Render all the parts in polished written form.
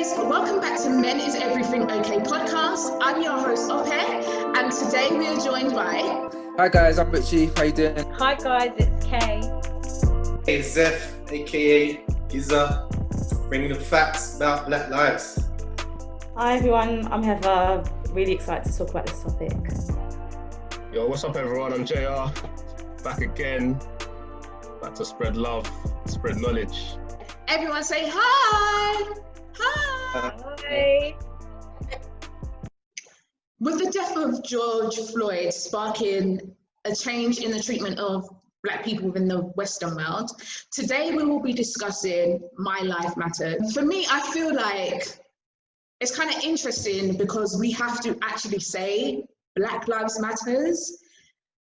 guys, welcome back to Men Is Everything Okay podcast. I'm your host Ope, and today we are joined by... Hi guys, I'm Richie, how you doing? Hi guys, it's Kay. Hey, Zeph, aka Giza, bringing the facts about Black lives. Hi everyone, I'm Heather. Really excited to talk about this topic. Yo, what's up everyone? I'm JR, back again, back to spread love, spread knowledge. Everyone say hi! Hi! Hi. With the death of George Floyd sparking a change in the treatment of Black people within the Western world, today we will be discussing My Life Matters. For me, I feel like it's kind of interesting because we have to actually say Black Lives Matters.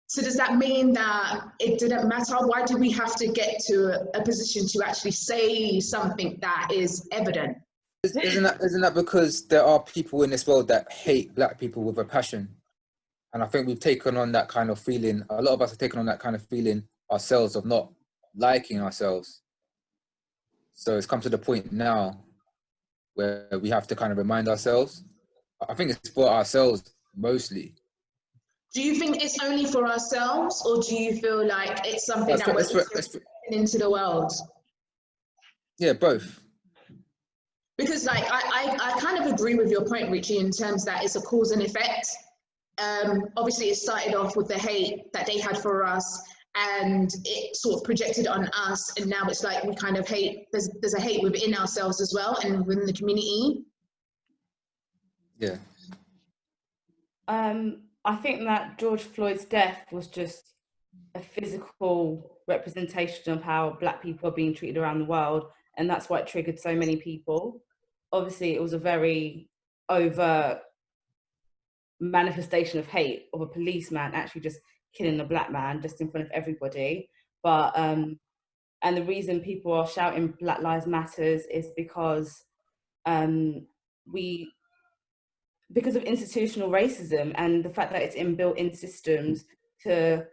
So does that mean that it didn't matter? Why do we have to get to a position to actually say something that is evident? Isn't that because there are people in this world that hate Black people with a passion? And I think we've taken on that kind of feeling. A lot of us have taken on that kind of feeling ourselves of not liking ourselves. So it's come to the point now where we have to kind of remind ourselves. I think it's for ourselves mostly. Do you think it's only for ourselves, or do you feel like it's something that we're putting into the world? Yeah, both. Because like I kind of agree with your point, Richie, in terms that it's a cause and effect. Obviously, it started off with the hate that they had for us, and it sort of projected on us, and now it's like we kind of hate. There's a hate within ourselves as well, and within the community. Yeah. I think that George Floyd's death was just a physical representation of how Black people are being treated around the world, and that's why it triggered so many people. Obviously, it was a very overt manifestation of hate of a policeman actually just killing a Black man just in front of everybody. But and the reason people are shouting Black Lives Matters is because because of institutional racism and the fact that it's inbuilt in systems to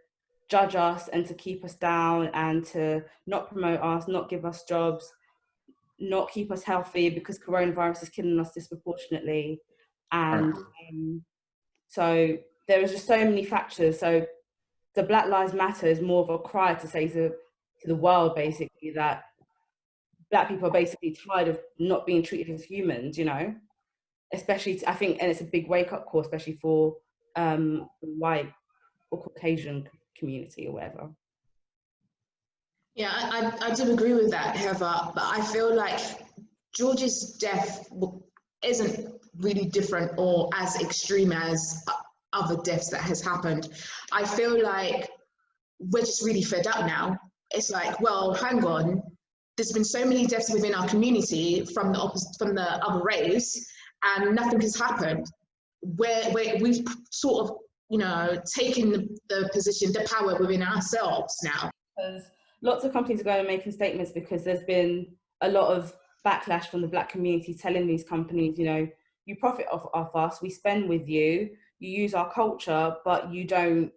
judge us and to keep us down and to not promote us, not give us jobs, not keep us healthy because coronavirus is killing us disproportionately. And so there is just so many factors. So the Black Lives Matter is more of a cry to say to the world basically that Black people are basically tired of not being treated as humans, you know? Especially, I think, and it's a big wake-up call, especially for white or Caucasian community or whatever. Yeah, I do agree with that, Heather, but I feel like George's death isn't really different or as extreme as other deaths that has happened. I feel like we're just really fed up now. It's like, well, hang on, there's been so many deaths within our community from the other race, and nothing has happened. We've sort of, you know, taken the position, the power within ourselves now. Because lots of companies are going and making statements because there's been a lot of backlash from the Black community telling these companies, you know, you profit off us, we spend with you, you use our culture, but you don't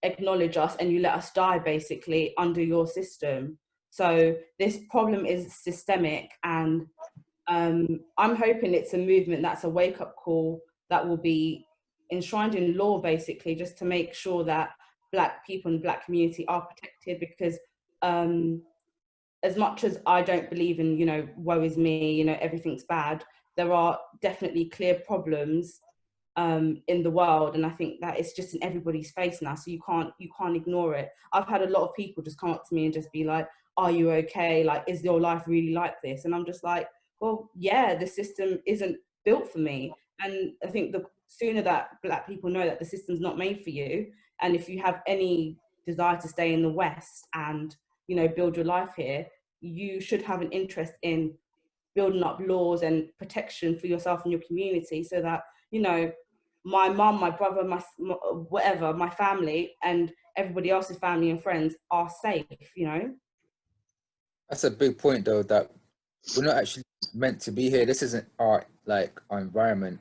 acknowledge us and you let us die basically under your system. So this problem is systemic, and I'm hoping it's a movement that's a wake-up call that will be enshrined in law, basically, just to make sure that Black people and the Black community are protected. Because as much as I don't believe in, you know, woe is me, you know, everything's bad, there are definitely clear problems in the world, and I think that it's just in everybody's face now, so you can't ignore it. I've had a lot of people just come up to me and just be like, are you okay? Like, is your life really like this? And I'm just like, well, yeah, the system isn't built for me. And I think the sooner that Black people know that the system's not made for you, and if you have any desire to stay in the West and, you know, build your life here, you should have an interest in building up laws and protection for yourself and your community, so that, you know, my mum, my brother, whatever, my family and everybody else's family and friends are safe, you know? That's a big point though, that we're not actually meant to be here. This isn't our environment.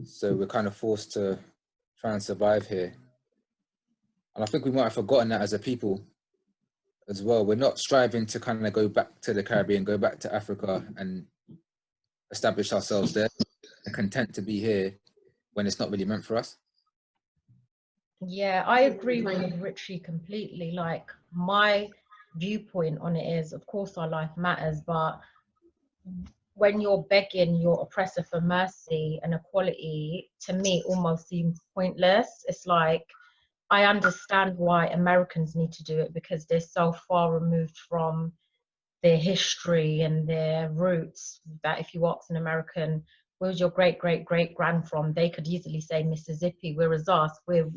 So we're kind of forced to try and survive here. And I think we might have forgotten that as a people as well. We're not striving to kind of go back to the Caribbean, go back to Africa and established ourselves there and content to be here when it's not really meant for us? Yeah, I agree with Richie completely. Like, my viewpoint on it is, of course, our life matters, but when you're begging your oppressor for mercy and equality, to me, almost seems pointless. It's like, I understand why Americans need to do it, because they're so far removed from their history and their roots, that if you ask an American, where's your great great great grand from, they could easily say Mississippi, whereas us, we're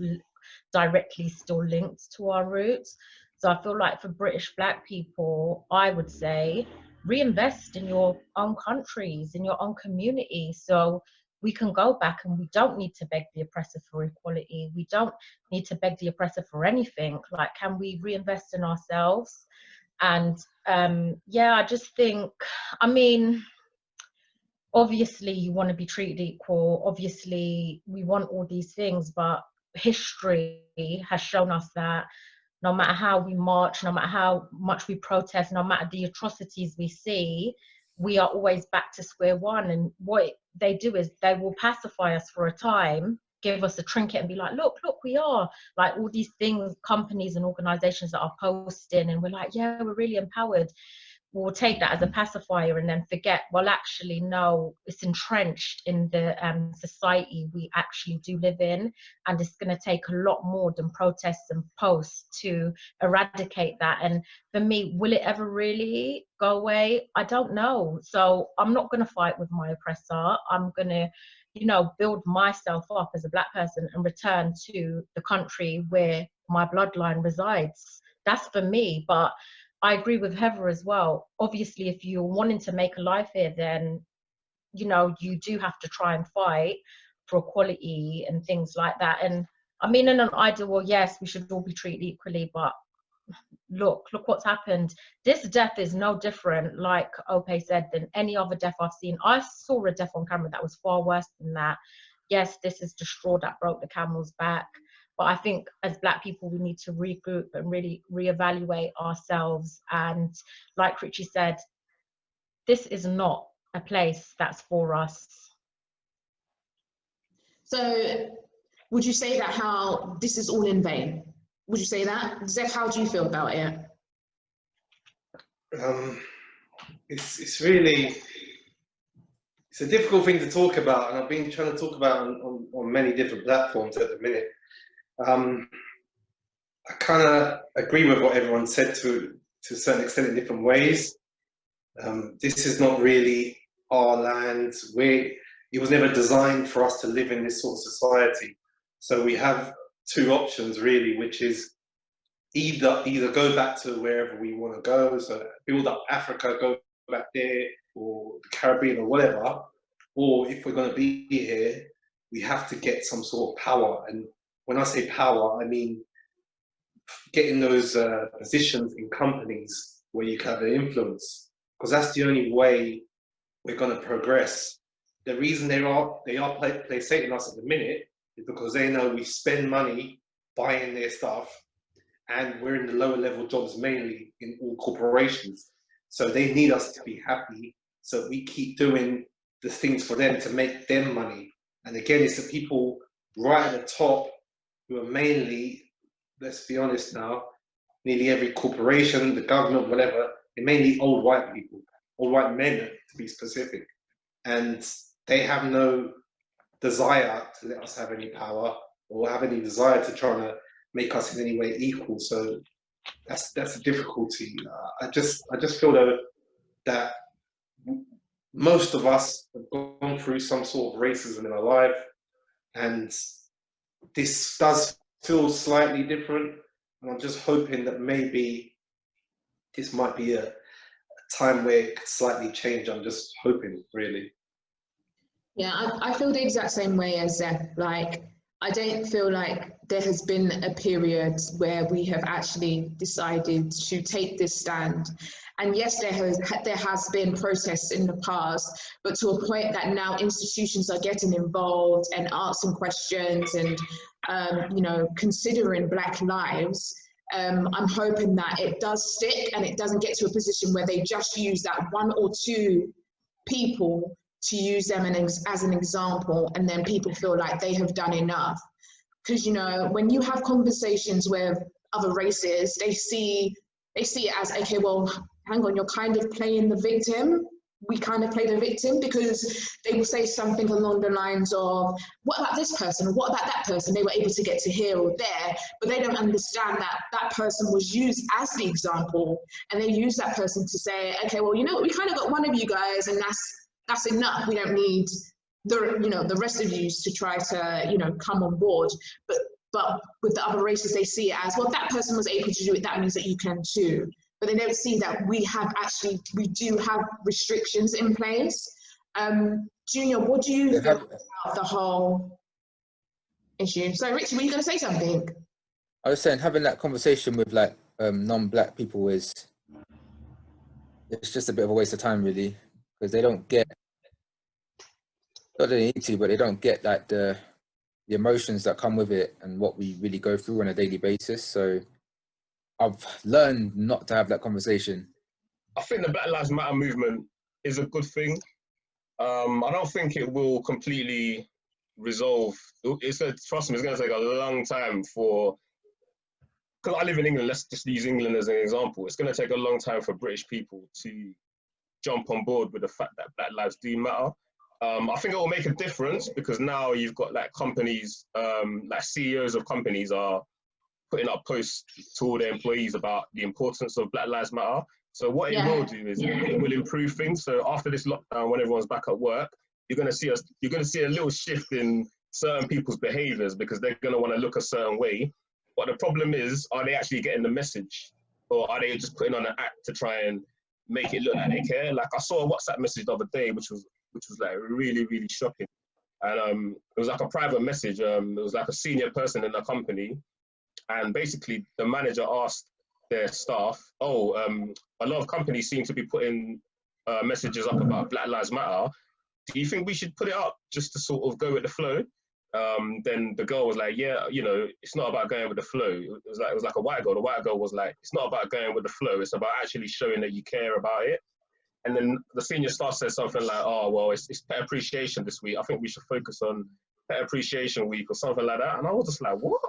directly still linked to our roots. So I feel like for British Black people, I would say reinvest in your own countries, in your own community, so we can go back, and we don't need to beg the oppressor for equality. We don't need to beg the oppressor for anything. Like, can we reinvest in ourselves? And yeah, I just think, I mean, obviously you want to be treated equal. Obviously we want all these things, but history has shown us that no matter how we march, no matter how much we protest, no matter the atrocities we see, we are always back to square one. And what they do is they will pacify us for a time, give us a trinket and be like, look, we are like all these things, companies and organizations that are posting, and we're like, yeah, we're really empowered. We'll take that as a pacifier and then forget, well, actually, no, it's entrenched in the society we actually do live in. And it's going to take a lot more than protests and posts to eradicate that. And for me, will it ever really go away? I don't know. So I'm not going to fight with my oppressor. I'm going to, you know, build myself up as a Black person and return to the country where my bloodline resides. That's for me. But I agree with Heather as well. Obviously, if you're wanting to make a life here, then, you know, you do have to try and fight for equality and things like that. And I mean, in an ideal world, yes, we should all be treated equally, but look what's happened. This death is no different, like Ope said, than any other death I've seen. I saw a death on camera that was far worse than that. Yes, this is the straw that broke the camel's back. But I think as Black people, we need to regroup and really reevaluate ourselves. And like Richie said, this is not a place that's for us. So would you say that how this is all in vain? Would you say that? Zeph, how do you feel about it? It's really, it's a difficult thing to talk about, and I've been trying to talk about on many different platforms at the minute. I kind of agree with what everyone said to a certain extent in different ways. This is not really our land. It was never designed for us to live in this sort of society. So we have two options really, which is either go back to wherever we want to go, so build up Africa, go back there, or the Caribbean or whatever, or if we're going to be here, we have to get some sort of power. And when I say power, I mean getting those positions in companies where you can have an influence, because that's the only way we're going to progress. The reason they are placating us at the minute is because they know we spend money buying their stuff, and we're in the lower level jobs mainly in all corporations. So they need us to be happy, so we keep doing the things for them to make them money. And again, it's the people right at the top who are mainly, let's be honest now, nearly every corporation, the government, whatever, they're mainly old white people, old white men to be specific. And they have no desire to let us have any power or have any desire to try to make us in any way equal. So that's a difficulty. I just feel that most of us have gone through some sort of racism in our life, and this does feel slightly different. And I'm just hoping that maybe this might be a time where it could slightly change. I'm just hoping, really. Yeah, I feel the exact same way as Zeph. Like, I don't feel like there has been a period where we have actually decided to take this stand. And yes, there has been protests in the past, but to a point that now institutions are getting involved and asking questions and you know, considering Black lives. I'm hoping that it does stick and it doesn't get to a position where they just use that one or two people to use them as an example, and then people feel like they have done enough. Because, you know, when you have conversations with other races, they see it as, okay, well, hang on, you're kind of playing the victim. We kind of play the victim, because they will say something along the lines of, what about this person? What about that person? They were able to get to here or there, but they don't understand that that person was used as the example, and they use that person to say, okay, well, you know, we kind of got one of you guys, and that's enough. We don't need the rest of you to try to, come on board. But with the other races, they see it as, well, if that person was able to do it, that means that you can too. But they don't see that we do have restrictions in place. Junior, what do you think about the whole issue? So, Richie, were you going to say something? I was saying, having that conversation with like non-black people it's just a bit of a waste of time, really, because they don't get, not that they need to, but they don't get like the emotions that come with it and what we really go through on a daily basis. So I've learned not to have that conversation. I think the Black Lives Matter movement is a good thing. I don't think it will completely resolve. Trust me, it's going to take a long time because I live in England, let's just use England as an example. It's going to take a long time for British people to jump on board with the fact that Black lives do matter. I think it will make a difference, because now you've got like companies, like CEOs of companies are putting up posts to all their employees about the importance of Black Lives Matter. So what it will do is it will improve things. So after this lockdown, when everyone's back at work, you're going to see a little shift in certain people's behaviors, because they're going to want to look a certain way. But the problem is, are they actually getting the message, or are they just putting on an act to try and make it look like they care? Like, I saw a WhatsApp message the other day, which was like really, really shocking. And it was like a private message. It was like a senior person in the company. And basically, the manager asked their staff, a lot of companies seem to be putting messages up about Black Lives Matter. Do you think we should put it up just to sort of go with the flow? Then the girl was like, yeah, it's not about going with the flow. It was like a white girl. The white girl was like, it's not about going with the flow. It's about actually showing that you care about it. And then the senior staff said something like, oh, well, it's Pet Appreciation this week. I think we should focus on Pet Appreciation Week or something like that. And I was just like, what?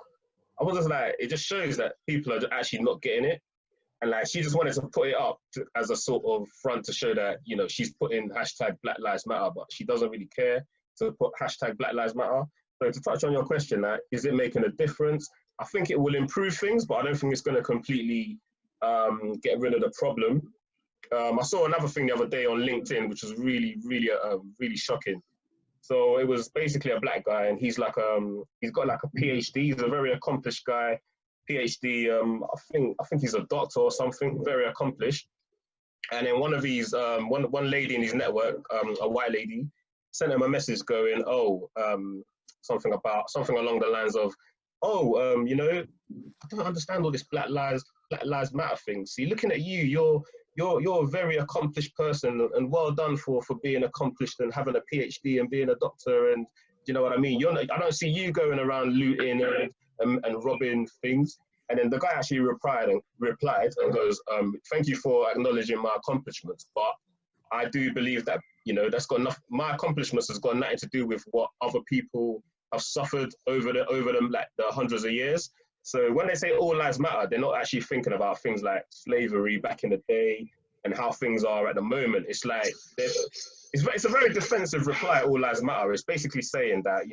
I was just like, it just shows that people are actually not getting it. And like, she just wanted to put it up as a sort of front to show that, she's putting hashtag Black Lives Matter, but she doesn't really care to put hashtag Black Lives Matter. So to touch on your question, like, is it making a difference? I think it will improve things, but I don't think it's going to completely get rid of the problem. I saw another thing the other day on LinkedIn, which was really, really, really shocking. So it was basically a black guy, and he's like, he's got like a PhD. He's a very accomplished guy, PhD. I think he's a doctor or something, very accomplished. And then one of these, one lady in his network, a white lady, sent him a message going, something along the lines of, I don't understand all this Black Lives Matter thing. See, looking at you, you're a very accomplished person, and well done for being accomplished and having a PhD and being a doctor, and you know what I mean? I don't see you going around looting and robbing things. And then the guy actually replied and goes, thank you for acknowledging my accomplishments, but I do believe that, that's got enough, my accomplishments has got nothing to do with what other people have suffered over them like the hundreds of years. So when they say all lives matter, they're not actually thinking about things like slavery back in the day and how things are at the moment. It's like, it's a very defensive reply, all lives matter. It's basically saying that,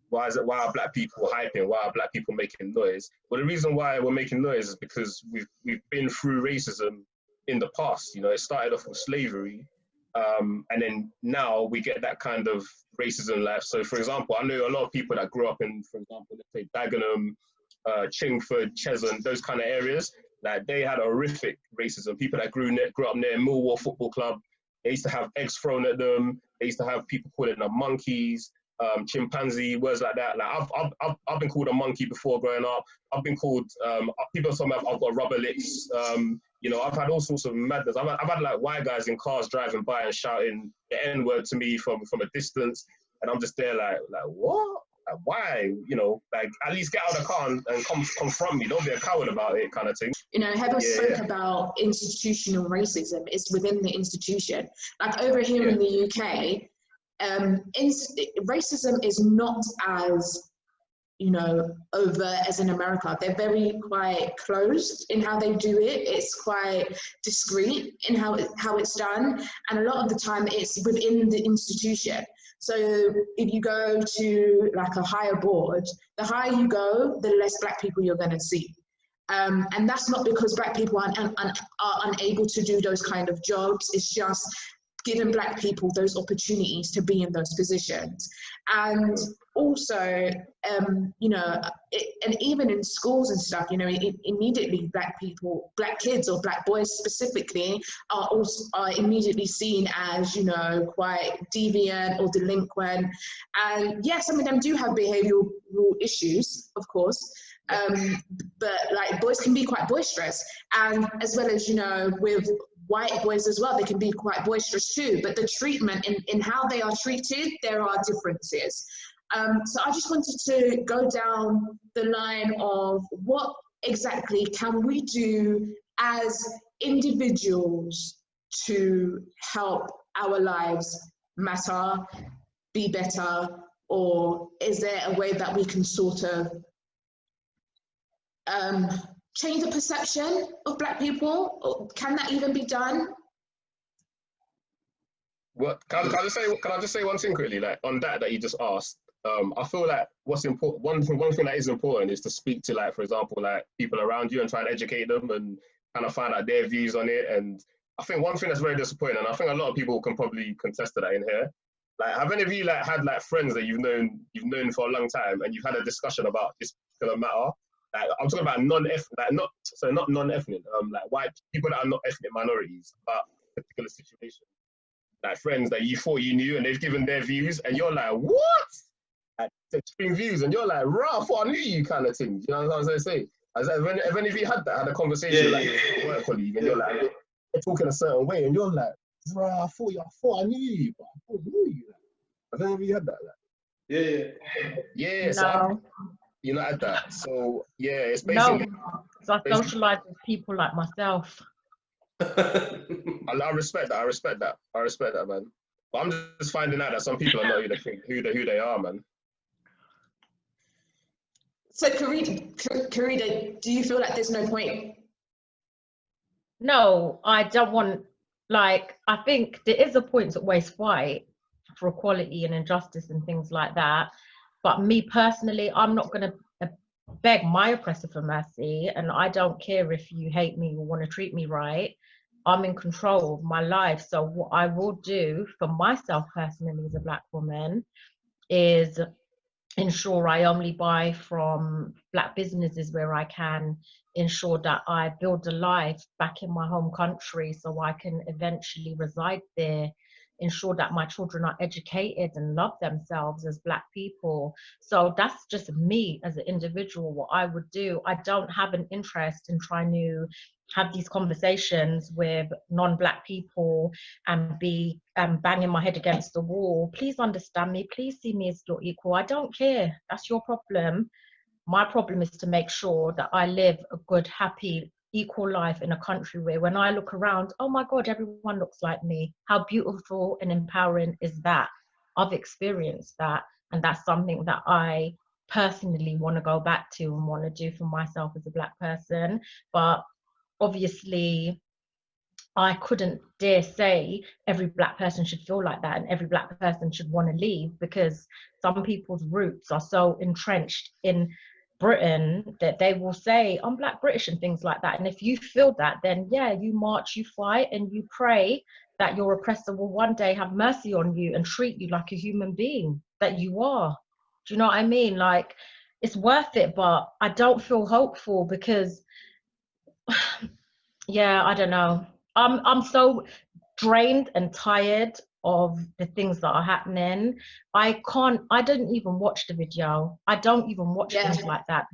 why are black people hyping? Why are black people making noise? Well, the reason why we're making noise is because we've been through racism in the past. It started off with slavery, and then now we get that kind of racism left. So, for example, I know a lot of people that grew up in, for example, let's say Dagenham, Chingford, Cheshunt, those kind of areas. Like, they had horrific racism. People that grew up near Millwall Football Club, they used to have eggs thrown at them. They used to have people calling them monkeys, chimpanzee, words like that. Like, I've been called a monkey before growing up. I've been called, people tell me I've got rubber lips. I've had all sorts of madness. I've had like white guys in cars driving by and shouting the N-word to me from a distance. And I'm just there like what? Like, why? You know, like, at least get out of the car and confront me. Don't be a coward about it, kind of thing. You know, Heather spoke about institutional racism. It's within the institution. Like over here in the UK, racism is not as, you know, overt as in America. They're very quite closed in how they do it. It's quite discreet in how it's done, and a lot of the time it's within the institution. So if you go to like a higher board, the higher you go, the less Black people you're going to see. And that's not because Black people are unable to do those kind of jobs. It's just giving Black people those opportunities to be in those positions. And also, you know, and even in schools and stuff, you know, immediately Black kids or Black boys specifically are immediately seen as, you know, quite deviant or delinquent. And yeah, some of them do have behavioral issues, of course. But like boys can be quite boisterous, and as well as, you know, with white boys as well, they can be quite boisterous too, but the treatment in how they are treated, there are differences. So I just wanted to go down the line of what exactly can we do as individuals to help our lives matter, be better, or is there a way that we can sort of change the perception of Black people? Or can that even be done? What can I just say one thing quickly, like on that you just asked? I feel like what's important, one thing that is important is to speak to, like, for example, like people around you and try and educate them and kind of find out their views on it. And I think one thing that's very disappointing, and I think a lot of people can probably contest to that in here, like, have any of you like had like friends that you've known for a long time and you've had a discussion about this particular matter? Like, I'm talking about not non-ethnic, like white people that are not ethnic minorities, about a particular situation. Like friends that you thought you knew and they've given their views and you're like, what? Like, extreme views, and you're like, rah, I thought I knew you, kind of thing. You know what I was going to say? Have any of you had a conversation like with a work colleague and you're like, they're talking a certain way and you're like, rah, I thought I knew you, but I thought I knew you. Have any of you had that? Like? Yeah. No. So you're not at that. So yeah, it's basically. No, so I socialize with people like myself. I respect that. I respect that, man. But I'm just finding out that some people are not who they are, man. So Karida, do you feel like there's no point? No, I don't want, like, I think there is a point to always fight for equality and injustice and things like that. But me personally, I'm not going to beg my oppressor for mercy, and I don't care if you hate me or want to treat me right. I'm in control of my life. So what I will do for myself personally as a Black woman is ensure I only buy from Black businesses where I can, ensure that I build a life back in my home country so I can eventually reside there, ensure that my children are educated and love themselves as Black people. So that's just me as an individual, what I would do. I don't have an interest in trying to have these conversations with non-Black people and be banging my head against the wall. Please understand me, please see me as your equal. I don't care, that's your problem. My problem is to make sure that I live a good, happy, equal life in a country where when I look around, oh my God, everyone looks like me. How beautiful and empowering is that? I've experienced that, and that's something that I personally want to go back to and want to do for myself as a Black person. But obviously, I couldn't dare say every Black person should feel like that and every Black person should want to leave, because some people's roots are so entrenched in Britain that they will say, I'm Black British and things like that. And if you feel that, then yeah, you march, you fight, and you pray that your oppressor will one day have mercy on you and treat you like a human being that you are. Do you know what I mean? Like, it's worth it, but I don't feel hopeful because yeah, I don't know. I'm so drained and tired of the things that are happening. I don't even watch the video. I don't even watch things like that.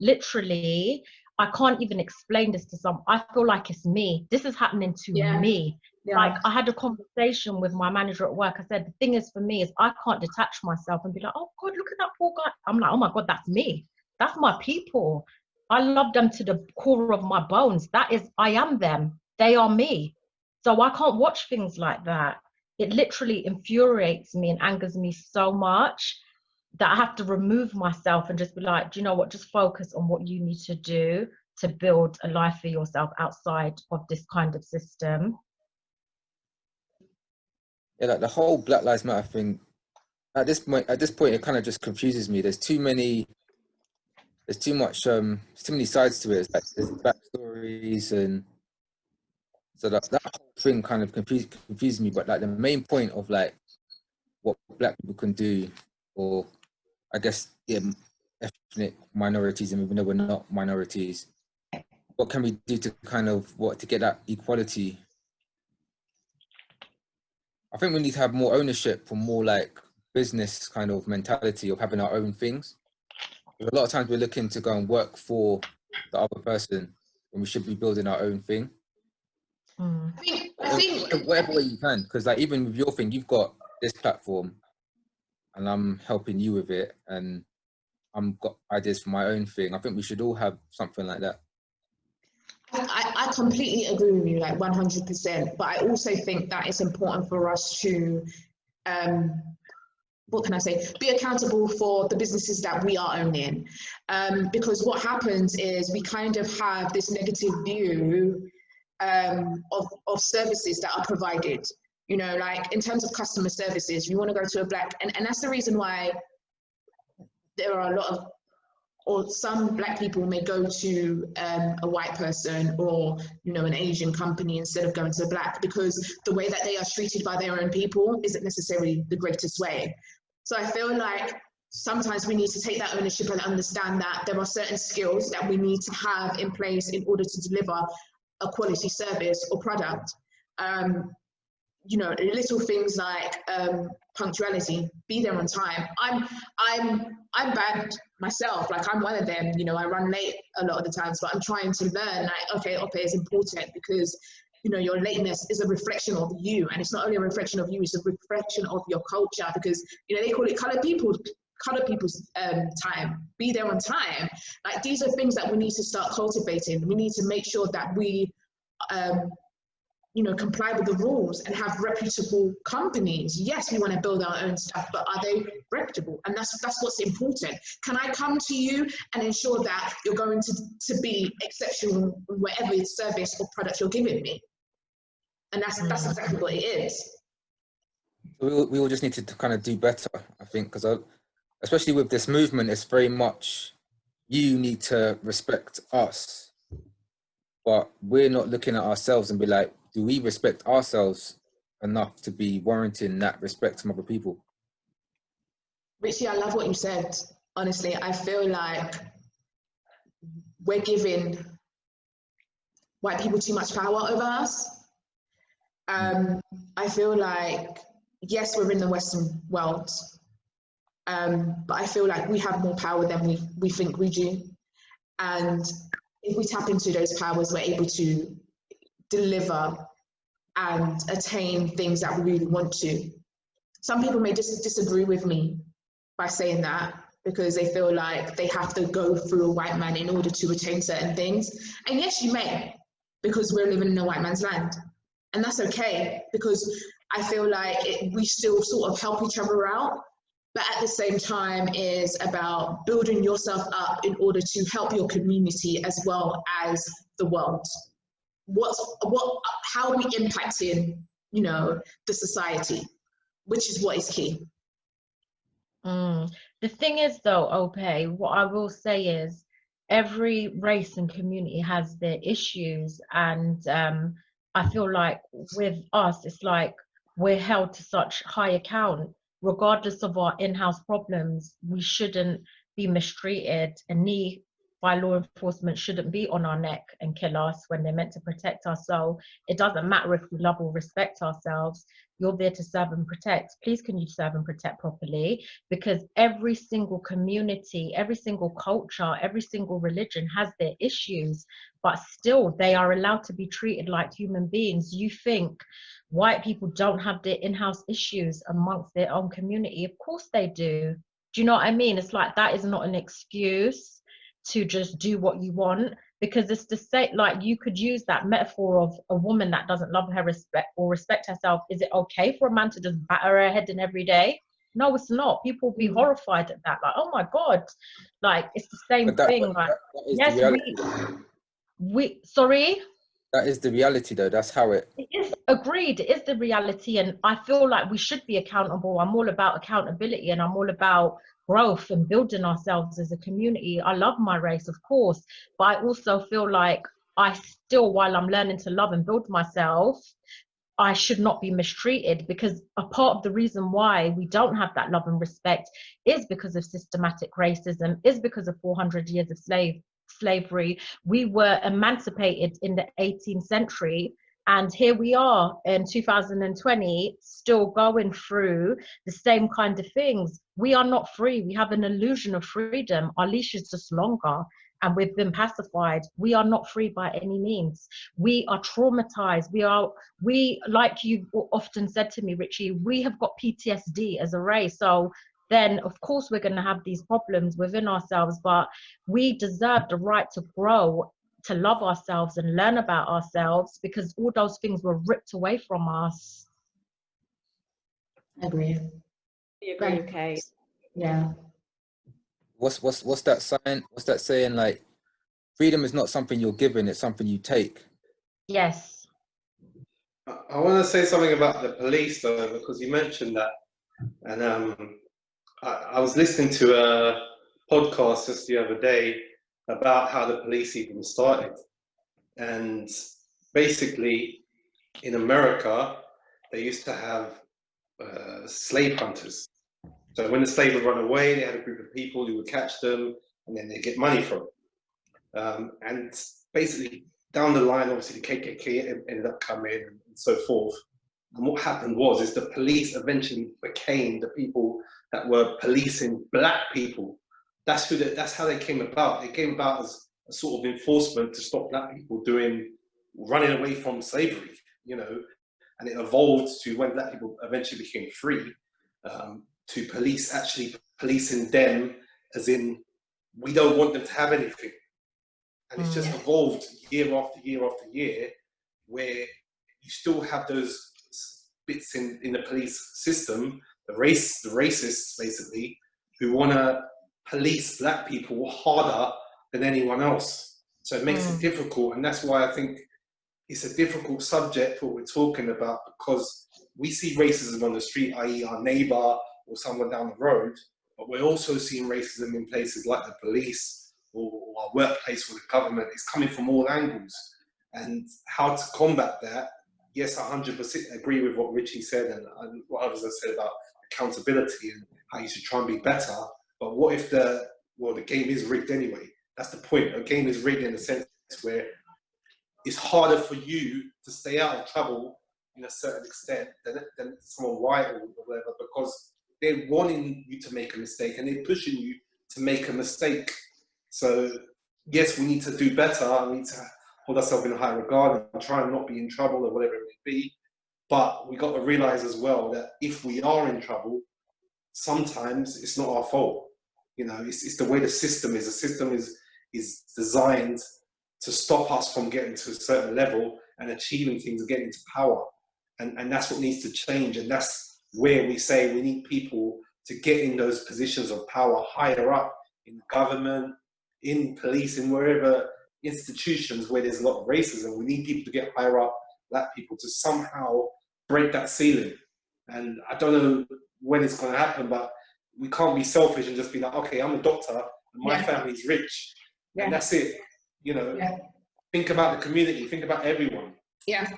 Literally, I can't even explain this to some. I feel like it's me. This is happening to me. Yeah. Like, I had a conversation with my manager at work. I said, the thing is for me is I can't detach myself and be like, oh God, look at that poor guy. I'm like, oh my God, that's me. That's my people. I love them to the core of my bones. That is, I am them. They are me. So I can't watch things like that. It literally infuriates me and angers me so much that I have to remove myself and just be like, do you know what? Just focus on what you need to do to build a life for yourself outside of this kind of system. Yeah, like the whole Black Lives Matter thing, at this point, it kind of just confuses me. There's too many sides to it. It's like there's backstories, and so that whole thing kind of confuses me. But like the main point of like what Black people can do, or I guess ethnic minorities, and even though we're not minorities, what can we do to kind of to get that equality? I think we need to have more ownership, or more like business kind of mentality of having our own things. A lot of times we're looking to go and work for the other person when we should be building our own thing. I think Whatever way you can, because like even with your thing, you've got this platform and I'm helping you with it, and I'm got ideas for my own thing. I think we should all have something like that. I completely agree with you, like 100%. But I also think that it's important for us to, what can I say, be accountable for the businesses that we are owning. Because what happens is we kind of have this negative view of services that are provided. You know, like in terms of customer services, you want to go to a Black, and that's the reason why there are a lot of, or some Black people may go to a white person or, you know, an Asian company instead of going to a Black, because the way that they are treated by their own people isn't necessarily the greatest way. So I feel like sometimes we need to take that ownership and understand that there are certain skills that we need to have in place in order to deliver a quality service or product. You know, little things like punctuality, be there on time. I'm bad myself, like I'm one of them, you know, I run late a lot of the times, but I'm trying to learn like, okay, OPE is important because, you know, your lateness is a reflection of you, and it's not only a reflection of you, it's a reflection of your culture, because, you know, they call it colored people's time. Be there on time. Like, these are things that we need to start cultivating. We need to make sure that we you know, comply with the rules and have reputable companies. Yes, we want to build our own stuff, but are they reputable? And that's what's important. Can I come to you and ensure that you're going to be exceptional in whatever service or product you're giving me? And that's exactly what it is. We all just need to kind of do better, I think, because especially with this movement, it's very much you need to respect us, but we're not looking at ourselves and be like, do we respect ourselves enough to be warranting that respect from other people? Richie, I love what you said. Honestly, I feel like we're giving white people too much power over us. I feel like, yes, we're in the Western world, but I feel like we have more power than we think we do. And if we tap into those powers, we're able to deliver and attain things that we really want to. Some people may disagree with me by saying that, because they feel like they have to go through a white man in order to attain certain things. And yes, you may, because we're living in a white man's land. And that's okay, because I feel like we still sort of help each other out, but at the same time is about building yourself up in order to help your community as well as the world. How are we impacting, you know, the society, which is what is key. The thing is though, Ope, what I will say is every race and community has their issues, and I feel like with us, it's like we're held to such high account, regardless of our in-house problems. We shouldn't be mistreated, and by law enforcement shouldn't be on our neck and kill us when they're meant to protect us. So it doesn't matter if we love or respect ourselves. You're there to serve and protect. Please, can you serve and protect properly? Because every single community, every single culture, every single religion has their issues, but still they are allowed to be treated like human beings. You think white people don't have their in-house issues amongst their own community? Of course they do. Do you know what I mean? It's like, that is not an excuse to just do what you want, because it's the same, like you could use that metaphor of a woman that doesn't love her respect herself. Is it okay for a man to just batter her head in every day? No, it's not. People will be horrified at that, like, oh my god, like it's the same thing. Like, yes, we sorry, that is the reality though. That's how it is. Agreed, it is the reality, and I feel like we should be accountable. I'm all about accountability, and I'm all about growth and building ourselves as a community. I love my race, of course, but I also feel like I still, while I'm learning to love and build myself, I should not be mistreated, because a part of the reason why we don't have that love and respect is because of systematic racism, is because of 400 years of slavery. We were emancipated in the 18th century, and here we are in 2020 still going through the same kind of things. We are not free. We have an illusion of freedom. Our leash is just longer and we've been pacified. We are not free by any means. We are traumatized. We, like you often said to me, Richie, we have got PTSD as a race. So then of course we're going to have these problems within ourselves, but we deserve the right to grow, to love ourselves and learn about ourselves, because all those things were ripped away from us. I agree. You agree, okay? Yeah. what's that sign? What's that saying? Like, freedom is not something you're given; it's something you take. Yes. I want to say something about the police though, because you mentioned that, and I was listening to a podcast just the other day about how the police even started, and basically in America they used to have slave hunters. So when the slave would run away, they had a group of people who would catch them, and then they get money from it. And basically down the line, obviously the KKK ended up coming and so forth. And what happened is the police eventually became the people that were policing black people. That's how they came about. They came about as a sort of enforcement to stop black people running away from slavery, and it evolved to when black people eventually became free, to actually policing them, as in, we don't want them to have anything. And it's just evolved year after year after year, where you still have those bits in the police system, the racists basically, who want to police black people harder than anyone else. So it makes it difficult, and that's why I think it's a difficult subject what we're talking about, because we see racism on the street, i.e. our neighbor or someone down the road, but we're also seeing racism in places like the police or our workplace or the government. It's coming from all angles. And how to combat that, yes, I 100% agree with what Richie said and what others have said about accountability and how you should try and be better. But what if the game is rigged anyway? That's the point. A game is rigged in the sense where it's harder for you to stay out of trouble in a certain extent than someone white or whatever, because they're wanting you to make a mistake and they're pushing you to make a mistake. So yes, we need to do better. We need to hold ourselves in a high regard and try and not be in trouble or whatever it may be. But we got to realize as well that if we are in trouble, sometimes it's not our fault. It's the way the system is. The system is designed to stop us from getting to a certain level and achieving things and getting to power. And that's what needs to change. And that's where we say we need people to get in those positions of power higher up in government, in police, in wherever institutions where there's a lot of racism. We need people to get higher up, black people, to somehow break that ceiling. And I don't know when it's going to happen, but we can't be selfish and just be like, okay, I'm a doctor and my family's rich. And that's it. Think about the community, think about everyone. Yeah.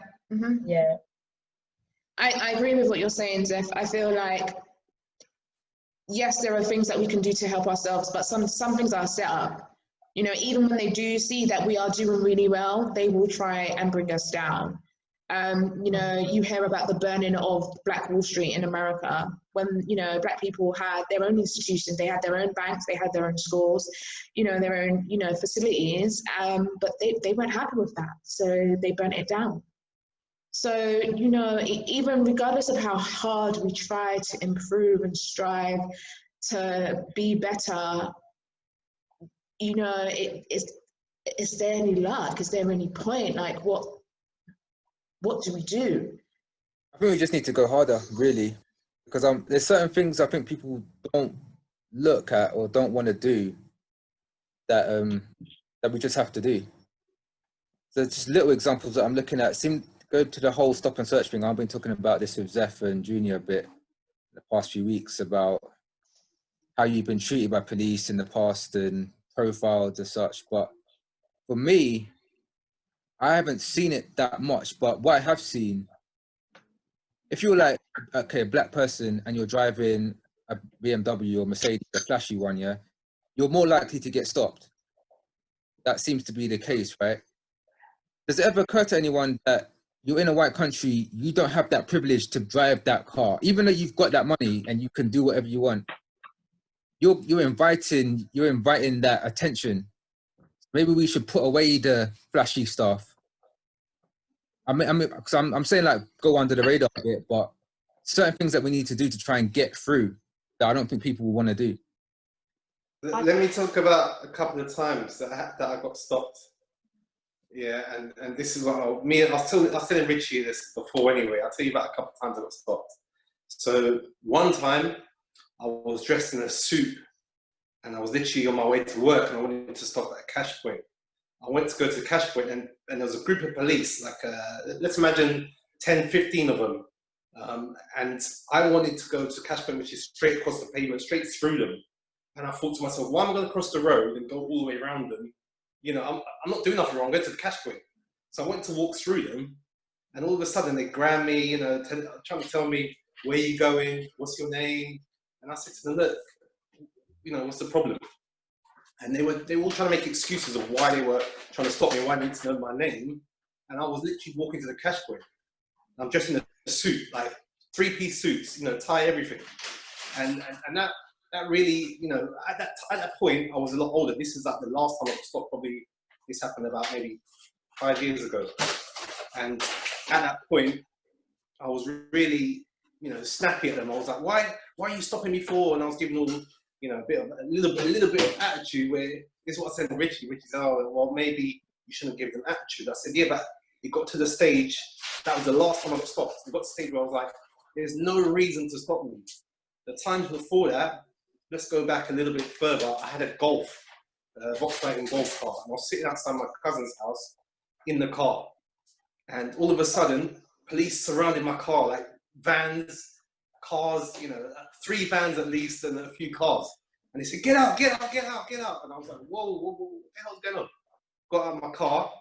Yeah. I agree with what you're saying, Zeph. I feel like, yes, there are things that we can do to help ourselves, but some things are set up. You know, even when they do see that we are doing really well, they will try and bring us down. You know, you hear about the burning of Black Wall Street in America when, you know, Black people had their own institutions, they had their own banks, they had their own schools, you know, their own, you know, facilities, but they weren't happy with that, so they burnt it down. So, you know, even regardless of how hard we try to improve and strive to be better, you know, is there any luck? Is there any point? Like, what do we do? I think we just need to go harder, really, because there's certain things I think people don't look at or don't want to do that that we just have to do. So just little examples that I'm looking at. Go to the whole stop and search thing. I've been talking about this with Zeph and Junior a bit the past few weeks about how you've been treated by police in the past and profiled as such. But for me, I haven't seen it that much. But what I have seen, if you're like, okay, a Black person and you're driving a BMW or Mercedes, a flashy one, yeah, you're more likely to get stopped. That seems to be the case, right? Does it ever occur to anyone that you're in a white country, you don't have that privilege to drive that car, even though you've got that money and you can do whatever you want? You're inviting that attention. Maybe we should put away the flashy stuff. I'm saying like go under the radar a bit, but certain things that we need to do to try and get through that I don't think people will want to do. Let me talk about a couple of times that I got stopped. Yeah, and this is what I was telling Richie this before anyway. I'll tell you about a couple of times I got stopped. So one time I was dressed in a suit and I was literally on my way to work and I wanted to stop at a cash point. I went to go to the cash point and there was a group of police, like let's imagine 10, 15 of them. And I wanted to go to cash point, which is straight across the pavement, straight through them. And I thought to myself, why am I going to cross the road and go all the way around them? You know, I'm not doing nothing wrong, I'm going to the cash point. So I went to walk through them and all of a sudden they grabbed me, you know, trying to tell me, where are you going? What's your name? And I said to them, look, you know, what's the problem? And they were all trying to make excuses of why they were trying to stop me, why they need to know my name. And I was literally walking to the cash point. I'm dressed in a suit, like 3-piece suits, you know, tie, everything. And that really, you know, at that point, I was a lot older. This is like the last time I got stopped, probably this happened about maybe 5 years ago. And at that point, I was really, you know, snappy at them. I was like, why are you stopping me for? And I was giving all, you know, a little bit of attitude where this is what I said to Richie. Richie said, oh, well, maybe you shouldn't give them attitude. I said, yeah, but it got to the stage, that was the last time I got stopped. It got to the stage where I was like, there's no reason to stop me. The times before that, let's go back a little bit further. I had a Volkswagen Golf car. And I was sitting outside my cousin's house in the car. And all of a sudden, police surrounded my car, like vans, cars, you know, 3 vans at least and a few cars. And they said, get out, get out, get out, get out. And I was like, whoa, what the hell's going on? Got out of my car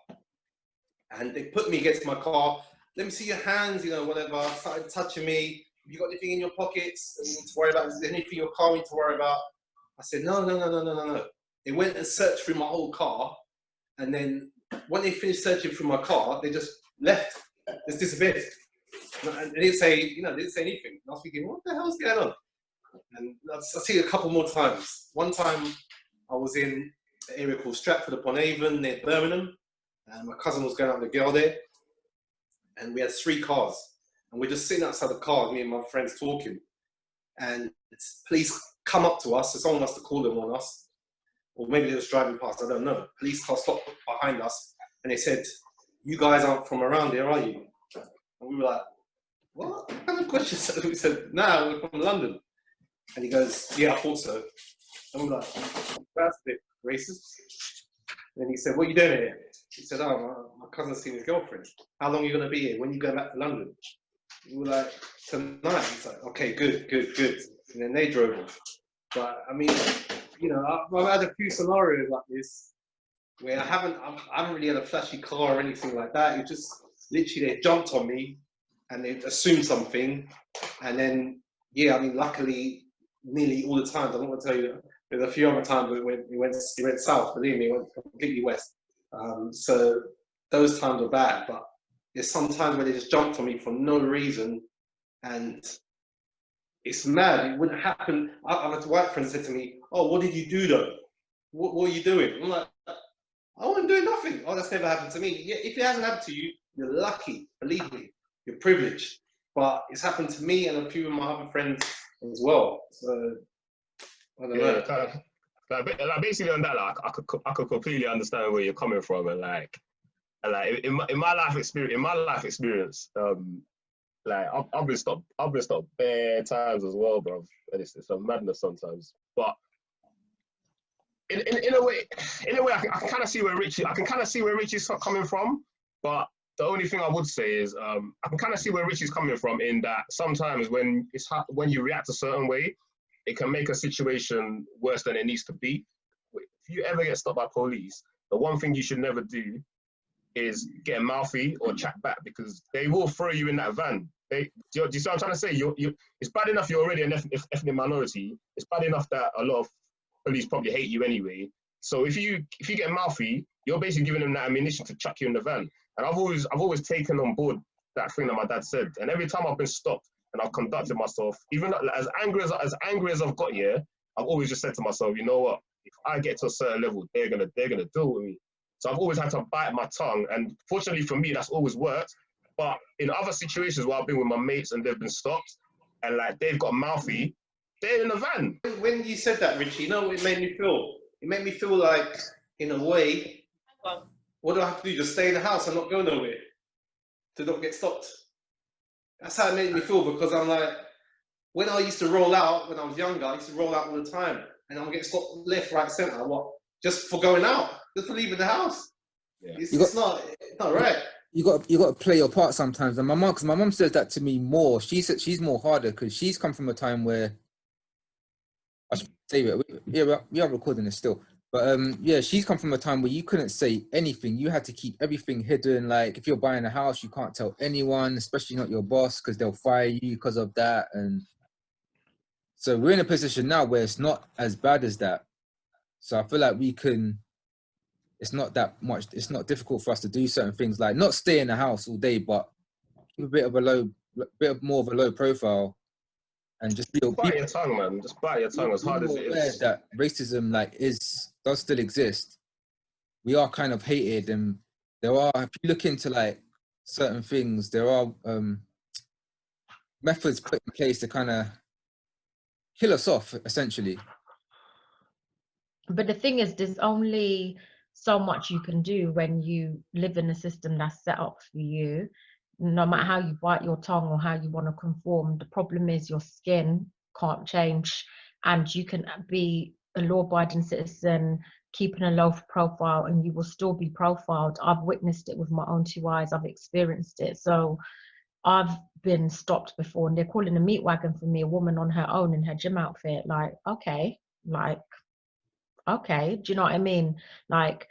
and they put me against my car. Let me see your hands, you know, whatever. Started touching me. Have you got anything in your pockets that you need to worry about? Is there anything in your car you need to worry about? I said, no. They went and searched through my whole car. And then when they finished searching through my car, they just left. Just disappeared. And they didn't say, you know, they didn't say anything. And I was thinking, what the hell's going on? And I'll see it a couple more times. One time I was in an area called Stratford-upon-Avon near Birmingham. And my cousin was going out with a girl there. And we had 3 cars. And we're just sitting outside the car, me and my friends talking. And police come up to us, so someone must have called them on us. Or maybe they was driving past, I don't know. Police car stopped behind us and they said, you guys aren't from around here, are you? And we were like, what kind of questions? We said, no, we're from London. And he goes, yeah, I thought so. And we were like, that's a bit racist. And he said, what are you doing here? He said, oh, my cousin's seen his girlfriend. How long are you going to be here? When are you going back to London? We were like, tonight. He's like, okay, good. And then they drove off. But I mean, you know, I've had a few scenarios like this where I haven't really had a flashy car or anything like that. It just literally they jumped on me and they assumed something. And then, yeah, I mean, luckily, nearly all the times, I don't want to tell you There's a few other times he went south. Believe me, he went completely west. So those times were bad. But there's some times where they just jumped on me for no reason, and it's mad. It wouldn't happen. I had a white friend said to me, "Oh, what did you do though? What are you doing?" I'm like, "I wasn't doing nothing. Oh, that's never happened to me." Yeah, if it hasn't happened to you, you're lucky. Believe me, you're privileged. But it's happened to me and a few of my other friends as well. So I don't know. Kind of, like basically on that, like I could completely understand where you're coming from, and like in my life experience, like I've been stopped bare times as well, bro. And it's a madness sometimes. But in a way, I can kind of see where Richie's coming from. But the only thing I would say is I can kind of see where Richie's coming from in that sometimes when you react a certain way, it can make a situation worse than it needs to be. If you ever get stopped by police, the one thing you should never do is get mouthy or chat back, because they will throw you in that van. Do you see what I'm trying to say? It's bad enough you're already an ethnic minority. It's bad enough that a lot of police probably hate you anyway. So if you get mouthy, you're basically giving them that ammunition to chuck you in the van. And I've always taken on board that thing that my dad said. And every time I've been stopped and I've conducted myself, even as angry as I've got here, I've always just said to myself, you know what? If I get to a certain level, they're gonna deal with me. So I've always had to bite my tongue, and fortunately for me, that's always worked. But in other situations where I've been with my mates and they've been stopped, and like they've got mouthy, they're in the van. When you said that, Richie, you know what it made me feel? It made me feel like, in a way, what do I have to do? Just stay in the house and not go nowhere to not get stopped. That's how it made me feel, because I'm like, when I used to roll out, when I was younger, I used to roll out all the time, and I'm getting stopped left, right, centre. What? Just for going out, just for leaving the house. Yeah. It's not right. You got to play your part sometimes. And because my mom says that to me more. She said she's more harder because she's come from a time where I should say it. We are recording this still. But yeah, she's come from a time where you couldn't say anything. You had to keep everything hidden. Like if you're buying a house, you can't tell anyone, especially not your boss, because they'll fire you because of that. And so we're in a position now where it's not as bad as that. So I feel like we can. It's not that much. It's not difficult for us to do certain things, like not stay in the house all day, but keep a bit more of a low profile, and just bite your tongue, man. Just bite your tongue as hard as it is. That racism does still exist. We are kind of hated, and there are. If you look into like certain things, there are methods put in place to kind of kill us off, essentially. But the thing is, there's only so much you can do when you live in a system that's set up for you. No matter how you bite your tongue or how you want to conform, the problem is your skin can't change, and you can be a law-abiding citizen keeping a low profile and you will still be profiled. I've witnessed it with my own two eyes. I've experienced it. So I've been stopped before and they're calling a meat wagon for me, a woman on her own in her gym outfit. Like, okay, do you know what I mean? Like,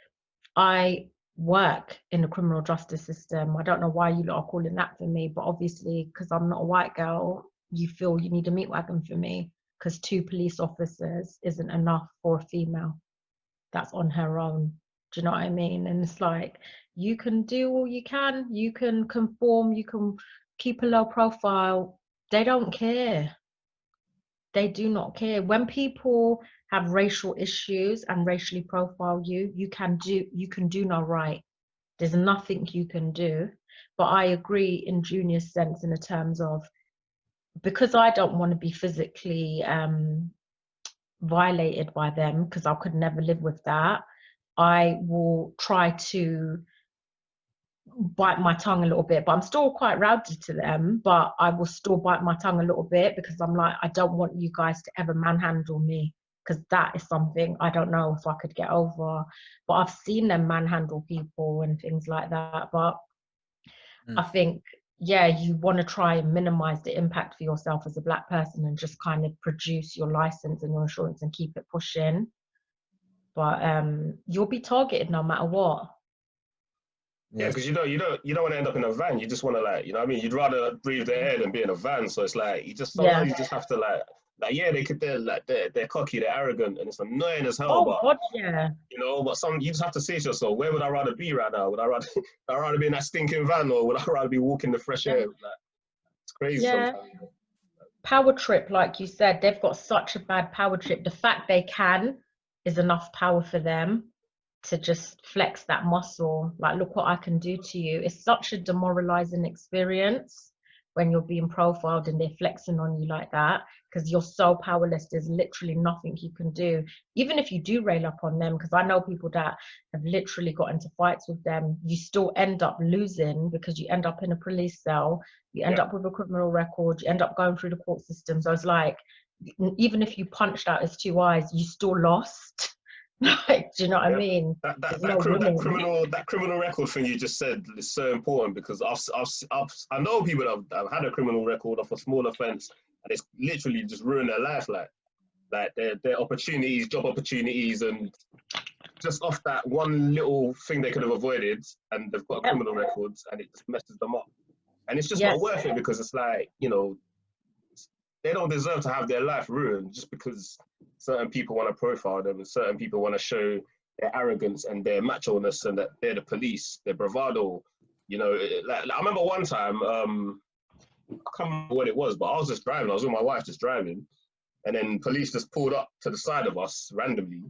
I work in the criminal justice system. I don't know why you lot are calling that for me, but obviously because I'm not a white girl, you feel you need a meat wagon for me, because 2 police officers isn't enough for a female that's on her own. Do you know what I mean? And it's like, you can do all you can conform, you can keep a low profile. They don't care. They do not care. When people have racial issues and racially profile you, you can do no right. There's nothing you can do. But I agree in Junior's sense in the terms of, because I don't want to be physically violated by them, because I could never live with that, I will try to bite my tongue a little bit, but I'm still quite rowdy to them, but I will still bite my tongue a little bit, because I'm like, I don't want you guys to ever manhandle me, because that is something I don't know if I could get over. But I've seen them manhandle people and things like that. But I think, yeah, you want to try and minimize the impact for yourself as a Black person and just kind of produce your license and your insurance and keep it pushing. But you'll be targeted no matter what. Yeah, because you don't want to end up in a van. You just want to, like, you know what I mean? You'd rather breathe the air than be in a van. So it's like Yeah. sometimes you just have to like yeah, they're cocky, they're arrogant, and it's annoying as hell. Oh But God, yeah. you know, but you just have to say to yourself, where would I rather be right now? Would I rather be in that stinking van, or would I rather be walking the fresh air? Like, it's crazy Yeah. sometimes. Power trip, like you said, they've got such a bad power trip. The fact they can is enough power for them to just flex that muscle. Like, look what I can do to you. It's such a demoralizing experience when you're being profiled and they're flexing on you like that, because you're so powerless. There's literally nothing you can do, even if you do rail up on them, because I know people that have literally got into fights with them. You still end up losing because you end up in a police cell, you end up with a criminal record, you end up going through the court system. So it's like, even if you punched out his two eyes, you still lost. Like, do you know what I mean? That criminal record thing you just said is so important, because I know people that have had a criminal record of a small offence, and it's literally just ruined their life, like their opportunities, job opportunities, and just off that one little thing they could have avoided, and they've got a criminal records, and it just messes them up. And it's just not worth it, because it's like, you know, they don't deserve to have their life ruined just because certain people want to profile them and certain people want to show their arrogance and their macho-ness and that they're the police, their bravado. You know, like I remember one time, I can't remember what it was, but I was just driving. I was with my wife just driving, and then police just pulled up to the side of us randomly.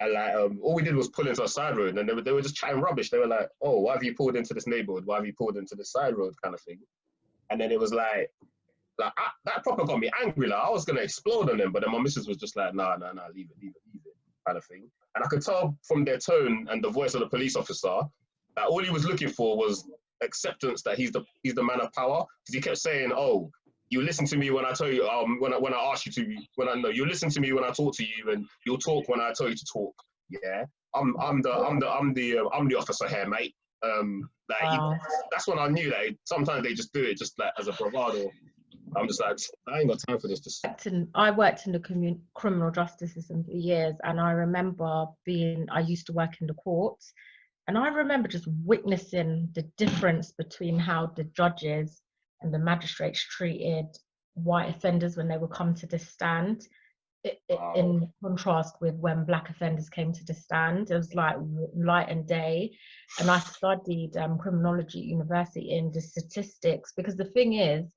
And like, all we did was pull into a side road, and they were just chatting rubbish. They were like, "Oh, why have you pulled into this neighborhood? Why have you pulled into this side road?" kind of thing. And then it was like that proper got me angry. Like, I was gonna explode on them, but then my missus was just like, "Nah, leave it, kind of thing." And I could tell from their tone and the voice of the police officer that all he was looking for was acceptance that he's the man of power, because he kept saying, "Oh, you listen to me when I tell you, when I ask you to, you listen to me when I talk to you, and you'll talk when I tell you to talk." Yeah, I'm the officer here, mate. That's when I knew that sometimes they just do it just like as a bravado. I'm just like, I ain't got time for this. I worked in the criminal justice system for years, and I remember I used to work in the courts, and I remember just witnessing the difference between how the judges and the magistrates treated white offenders when they would come to the stand, in contrast with when black offenders came to the stand. It was like light and day. And I studied criminology at university in the statistics, because the thing is,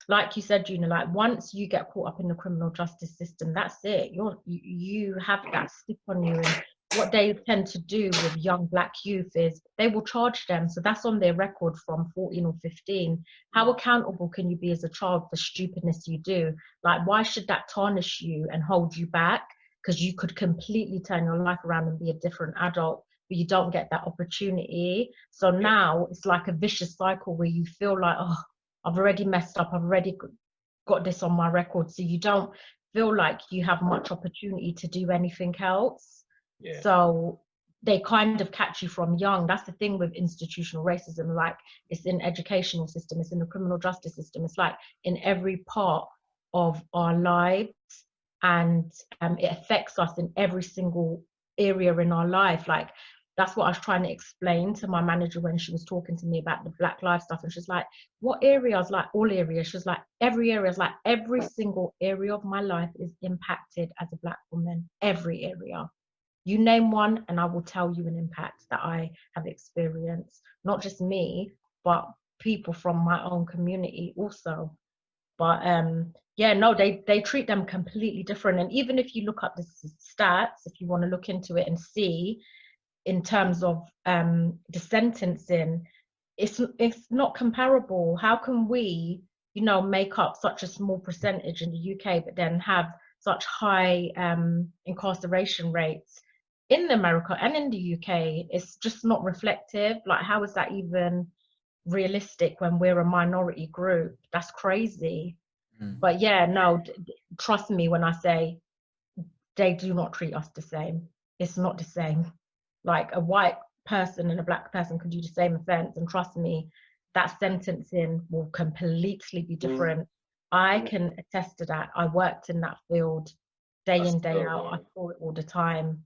like you said, Juna, like once you get caught up in the criminal justice system, that's it. You have that stick on you. And what they tend to do with young black youth is they will charge them. So that's on their record from 14 or 15. How accountable can you be as a child for stupidness you do? Like, why should that tarnish you and hold you back? Because you could completely turn your life around and be a different adult, but you don't get that opportunity. So now it's like a vicious cycle where you feel like, oh, I've already messed up, I've already got this on my record. So you don't feel like you have much opportunity to do anything else. Yeah. So they kind of catch you from young. That's the thing with institutional racism. Like, it's in educational system, it's in the criminal justice system, it's like in every part of our lives, and it affects us in every single area in our life. Like, that's what I was trying to explain to my manager when she was talking to me about the Black Lives stuff. And she's like, what areas? Like, all areas. She's like, every area. Is like, every single area of my life is impacted as a Black woman. Every area. You name one and I will tell you an impact that I have experienced. Not just me, but people from my own community also. But yeah, no, they treat them completely different. And even if you look up the stats, if you want to look into it and see, in terms of the sentencing, it's not comparable. How can we, make up such a small percentage in the UK, but then have such high incarceration rates in America and in the UK? It's just not reflective. Like, how is that even realistic when we're a minority group? That's crazy. But yeah, no, trust me when I say they do not treat us the same. It's not the same. Like, a white person and a Black person can do the same offense, and trust me, that sentencing will completely be different. I can attest to that. I worked in that field day in, day out. I saw it all the time.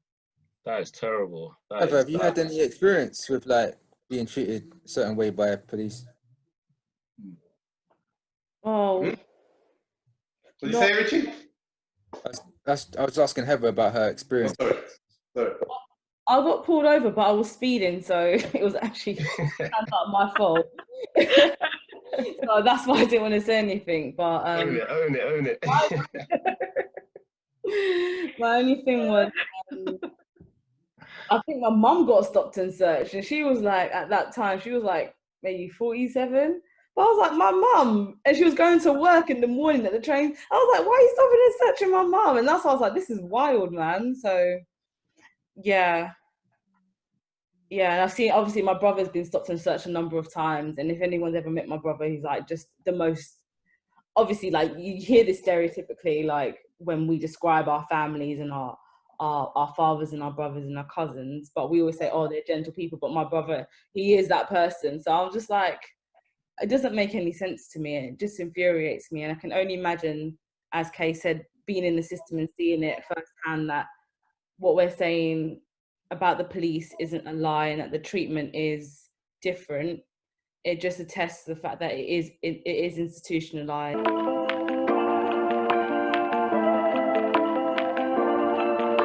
That is terrible. Have you had any experience with, like, being treated a certain way by police. Oh, What did you no. say, Richie? I was asking Heather about her Oh, experience. sorry. I got pulled over, but I was speeding, so it was actually not my fault. So that's why I didn't want to say anything. But Own it. my only thing was, I think my mum got stopped and searched, and she was like, at that time, she was like maybe 47. But I was like, my mum, and she was going to work in the morning at the train. I was like, why are you stopping and searching my mum? And that's why I was like, this is wild, man. So yeah. Yeah, and I've seen, obviously my brother's been stopped and searched a number of times, and if anyone's ever met my brother, he's like just the most, obviously, like you hear this stereotypically, like when we describe our families and our fathers and our brothers and our cousins, but we always say, oh, they're gentle people, but my brother, he is that person. So I'm just like, it doesn't make any sense to me, and it just infuriates me, and I can only imagine, as Kay said, being in the system and seeing it firsthand, that what we're saying about the police isn't a lie and that the treatment is different. It just attests to the fact that it is institutionalized.